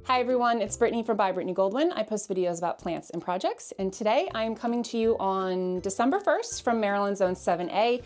Hi everyone, it's Brittany from BYBRIT Goldwyn. I post videos about plants and projects, and today I am coming to you on December 1st from Maryland Zone 7A.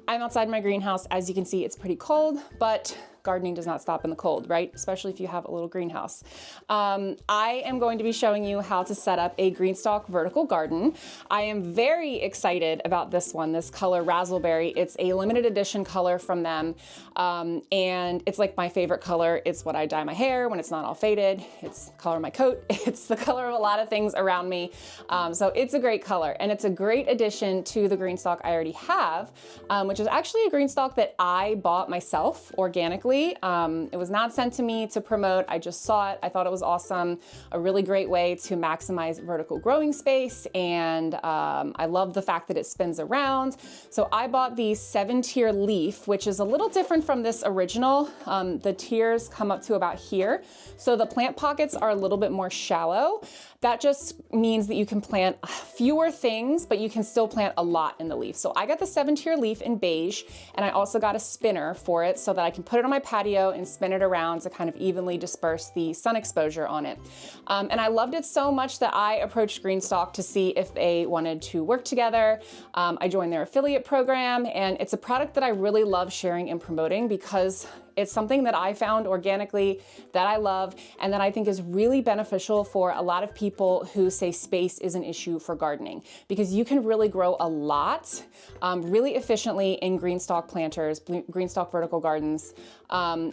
I'm outside my greenhouse. As you can see, it's pretty cold, but gardening does not stop in the cold, right? Especially if you have a little greenhouse. I am going to be showing you how to set up a Greenstalk vertical garden. I am very excited about this one, this color Razzleberry. It's a limited edition color from them, and it's like my favorite color. It's what I dye my hair when it's not all faded. It's the color of my coat. It's the color of a lot of things around me. So it's a great color, and it's a great addition to the Greenstalk I already have, which is actually a Greenstalk that I bought myself organically. It was not sent to me to promote. I just saw it. I thought it was awesome. A really great way to maximize vertical growing space. And I love the fact that it spins around. So I bought the 7-tier leaf, which is a little different from this original. The tiers come up to about here. So the plant pockets are a little bit more shallow. That just means that you can plant fewer things, but you can still plant a lot in the leaf. So I got the 7-tier leaf in beige, and I also got a spinner for it so that I can put it on my patio and spin it around to kind of evenly disperse the sun exposure on it. And I loved it so much that I approached Greenstalk to see if they wanted to work together. I joined their affiliate program, and it's a product that I really love sharing and promoting because it's something that I found organically that I love and that I think is really beneficial for a lot of people who say space is an issue for gardening, because you can really grow a lot really efficiently in Greenstalk planters, Greenstalk vertical gardens,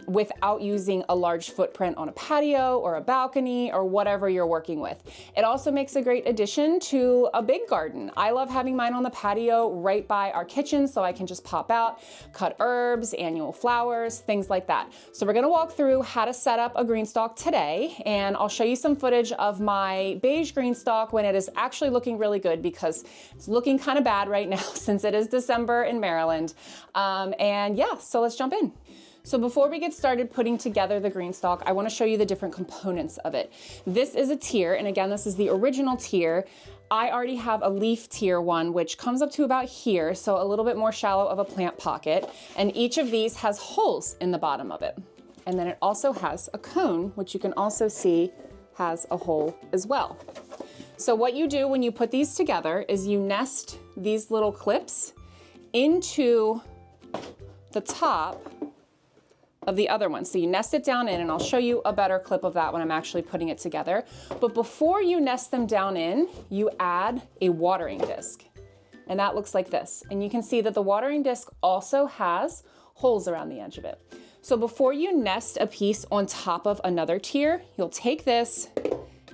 without using a large footprint on a patio or a balcony or whatever you're working with. It also makes a great addition to a big garden. I love having mine on the patio right by our kitchen so I can just pop out, cut herbs, annual flowers, things like that. So we're gonna walk through how to set up a Greenstalk today, and I'll show you some footage of my beige Greenstalk when it is actually looking really good, because it's looking kind of bad right now since it is December in Maryland. And yeah, so let's jump in. So before we get started putting together the Greenstalk, I want to show you the different components of it. This is a tier, and again, this is the original tier. I already have a leaf tier one, which comes up to about here, so a little bit more shallow of a plant pocket, and each of these has holes in the bottom of it. And then it also has a cone, which you can also see has a hole as well. So what you do when you put these together is you nest these little clips into the top of the other one. So you nest it down in, and I'll show you a better clip of that when I'm actually putting it together. But before you nest them down in, you add a watering disc. And that looks like this. And you can see that the watering disc also has holes around the edge of it. So before you nest a piece on top of another tier, you'll take this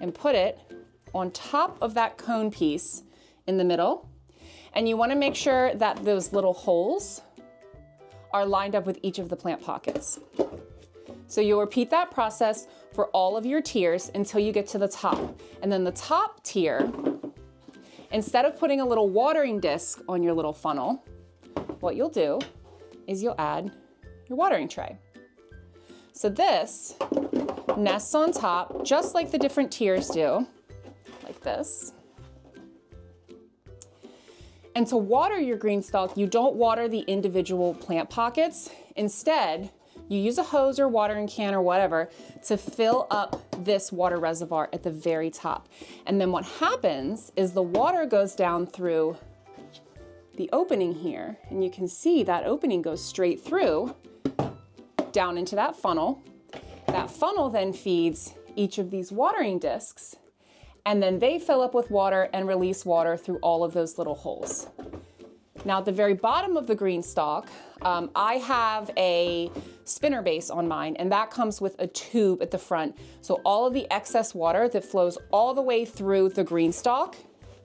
and put it on top of that cone piece in the middle. And you want to make sure that those little holes are lined up with each of the plant pockets. So you'll repeat that process for all of your tiers until you get to the top. And then the top tier, instead of putting a little watering disc on your little funnel, what you'll do is you'll add your watering tray. So this nests on top just like the different tiers do, like this. And to water your Greenstalk, you don't water the individual plant pockets. Instead, you use a hose or watering can or whatever to fill up this water reservoir at the very top. And then what happens is the water goes down through the opening here, and you can see that opening goes straight through down into that funnel. That funnel then feeds each of these watering discs, and then they fill up with water and release water through all of those little holes. Now at the very bottom of the Greenstalk, I have a spinner base on mine, and that comes with a tube at the front. So all of the excess water that flows all the way through the Greenstalk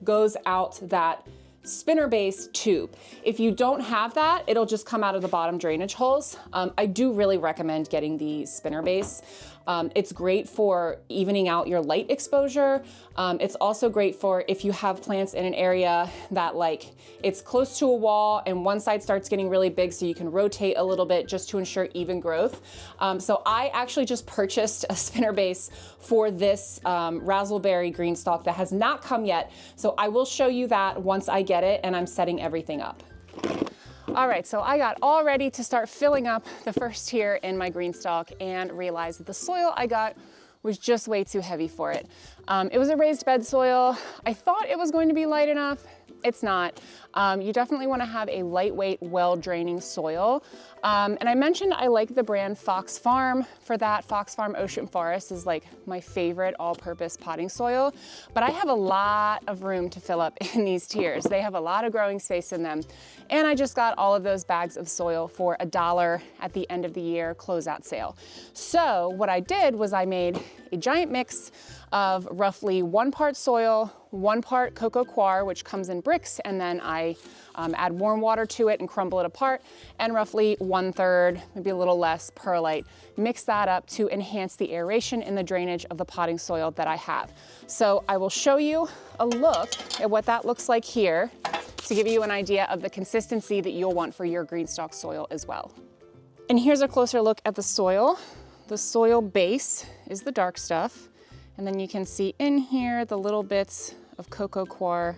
goes out that spinner base tube. If you don't have that, it'll just come out of the bottom drainage holes. I do really recommend getting the spinner base. It's great for evening out your light exposure. It's also great for if you have plants in an area that like it's close to a wall and one side starts getting really big, so you can rotate a little bit just to ensure even growth. So I actually just purchased a spinner base for this Razzleberry Greenstalk that has not come yet. So I will show you that once I get it and I'm setting everything up. All right, so I got all ready to start filling up the first tier in my Greenstalk and realized that the soil I got was just way too heavy for it. It was a raised bed soil. I thought it was going to be light enough. It's not. You definitely want to have a lightweight, well-draining soil. And I mentioned I like the brand Fox Farm for that. Fox Farm Ocean Forest is like my favorite all-purpose potting soil, but I have a lot of room to fill up in these tiers. They have a lot of growing space in them. And I just got all of those bags of soil for $1 at the end of the year closeout sale. So what I did was I made a giant mix of roughly 1 part soil, 1 part coco coir, which comes in bricks, and then I add warm water to it and crumble it apart, and roughly 1/3, maybe a little less, perlite. Mix that up to enhance the aeration and the drainage of the potting soil that I have. So I will show you a look at what that looks like here to give you an idea of the consistency that you'll want for your Greenstalk soil as well. And here's a closer look at the soil. The soil base is the dark stuff. And then you can see in here the little bits of coco coir.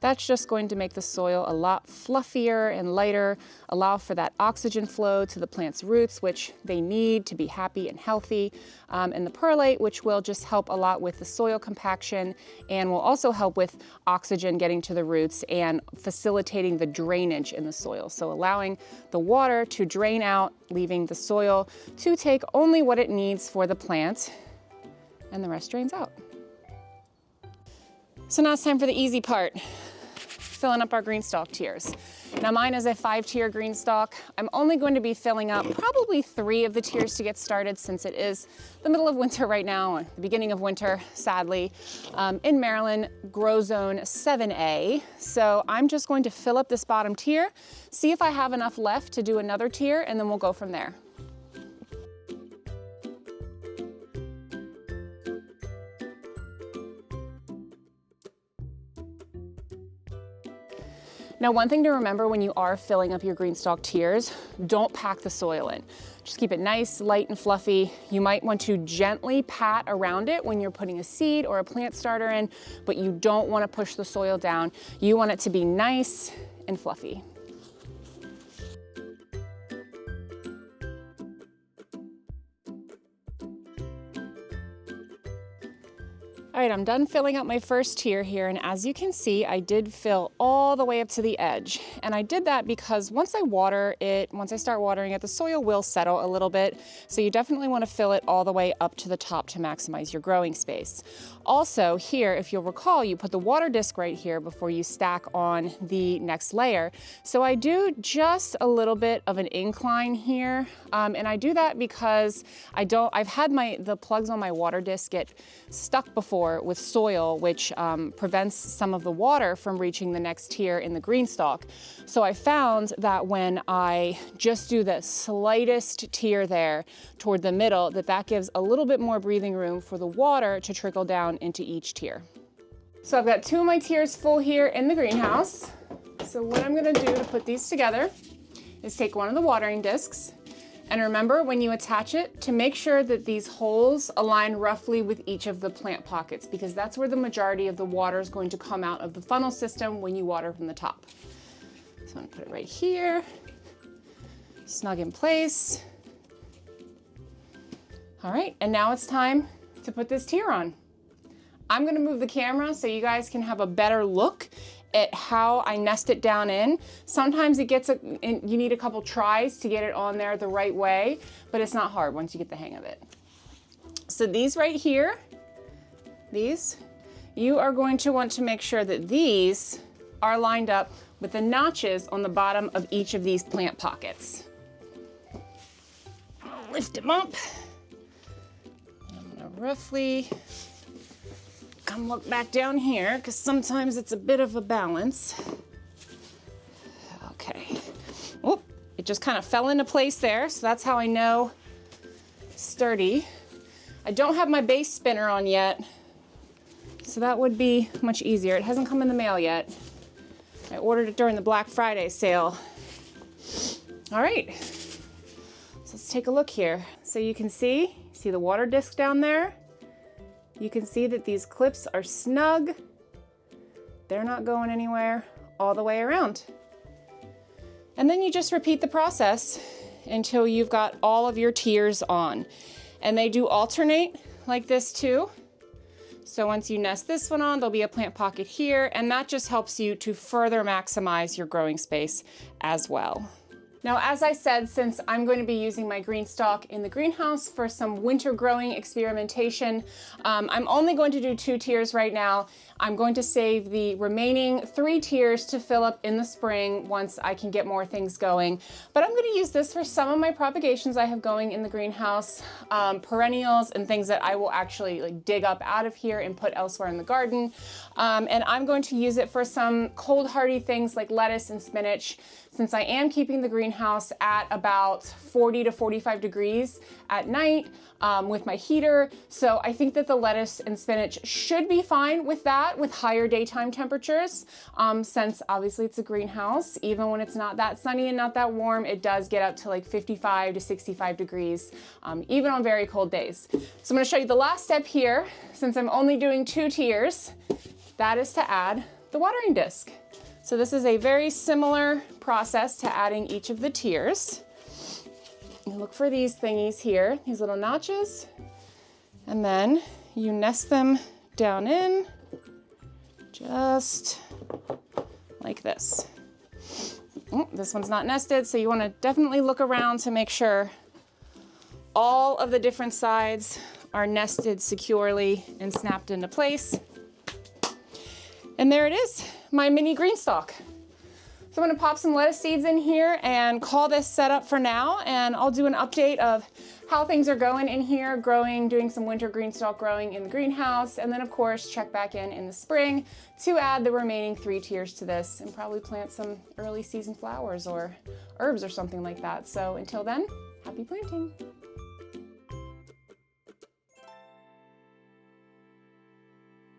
That's just going to make the soil a lot fluffier and lighter, allow for that oxygen flow to the plant's roots, which they need to be happy and healthy. And the perlite, which will just help a lot with the soil compaction and will also help with oxygen getting to the roots and facilitating the drainage in the soil. So allowing the water to drain out, leaving the soil to take only what it needs for the plant, and the rest drains out. So now it's time for the easy part, filling up our Greenstalk tiers. Now mine is a 5-tier Greenstalk. I'm only going to be filling up probably 3 of the tiers to get started, since it is the middle of winter right now, the beginning of winter, sadly, in Maryland, grow zone 7A. So I'm just going to fill up this bottom tier, see if I have enough left to do another tier, and then we'll go from there. Now, one thing to remember when you are filling up your Greenstalk tiers, don't pack the soil in. Just keep it nice, light, and fluffy. You might want to gently pat around it when you're putting a seed or a plant starter in, but you don't want to push the soil down. You want it to be nice and fluffy. All right, I'm done filling up my first tier here, and as you can see, I did fill all the way up to the edge. And I did that because once I start watering it, the soil will settle a little bit. So you definitely want to fill it all the way up to the top to maximize your growing space. Also here, if you'll recall, you put the water disc right here before you stack on the next layer. So I do just a little bit of an incline here. And I do that because I've had the plugs on my water disc get stuck before with soil, which prevents some of the water from reaching the next tier in the Greenstalk. So I found that when I just do the slightest tier there toward the middle, that gives a little bit more breathing room for the water to trickle down into each tier. So I've got 2 of my tiers full here in the greenhouse. So what I'm gonna do to put these together is take one of the watering discs, and remember, when you attach it, to make sure that these holes align roughly with each of the plant pockets, because that's where the majority of the water is going to come out of the funnel system when you water from the top. So I'm gonna put it right here, snug in place. All right, and now it's time to put this tier on. I'm gonna move the camera so you guys can have a better look at how I nest it down in. Sometimes you need a couple tries to get it on there the right way, but it's not hard once you get the hang of it. So these right here, you are going to want to make sure that these are lined up with the notches on the bottom of each of these plant pockets. I'll lift them up. I'm gonna roughly come look back down here, because sometimes it's a bit of a balance. Okay. Oh, it just kind of fell into place there, so that's how I know it's sturdy. I don't have my base spinner on yet, so that would be much easier. It hasn't come in the mail yet. I ordered it during the Black Friday sale. All right, so let's take a look here. So you can see the water disc down there? You can see that these clips are snug. They're not going anywhere all the way around. And then you just repeat the process until you've got all of your tiers on. And they do alternate like this too. So once you nest this one on, there'll be a plant pocket here, and that just helps you to further maximize your growing space as well. Now, as I said, since I'm going to be using my Greenstalk in the greenhouse for some winter growing experimentation, I'm only going to do 2 tiers right now. I'm going to save the remaining 3 tiers to fill up in the spring once I can get more things going. But I'm going to use this for some of my propagations I have going in the greenhouse, perennials and things that I will actually like dig up out of here and put elsewhere in the garden. And I'm going to use it for some cold hardy things like lettuce and spinach, since I am keeping the greenhouse at about 40 to 45 degrees at night with my heater. So I think that the lettuce and spinach should be fine with that, with higher daytime temperatures, since obviously it's a greenhouse. Even when it's not that sunny and not that warm, it does get up to like 55 to 65 degrees, even on very cold days. So I'm gonna show you the last step here, since I'm only doing 2 tiers, that is to add the watering disc. So this is a very similar process to adding each of the tiers. You look for these thingies here, these little notches, and then you nest them down in just like this. Oh, this one's not nested, so you want to definitely look around to make sure all of the different sides are nested securely and snapped into place. And there it is, my mini Greenstalk. So I'm gonna pop some lettuce seeds in here and call this set up for now, and I'll do an update of how things are going in here, growing, doing some winter Greenstalk growing in the greenhouse, and then of course check back in the spring to add the remaining 3 tiers to this and probably plant some early season flowers or herbs or something like that. So until then, happy planting.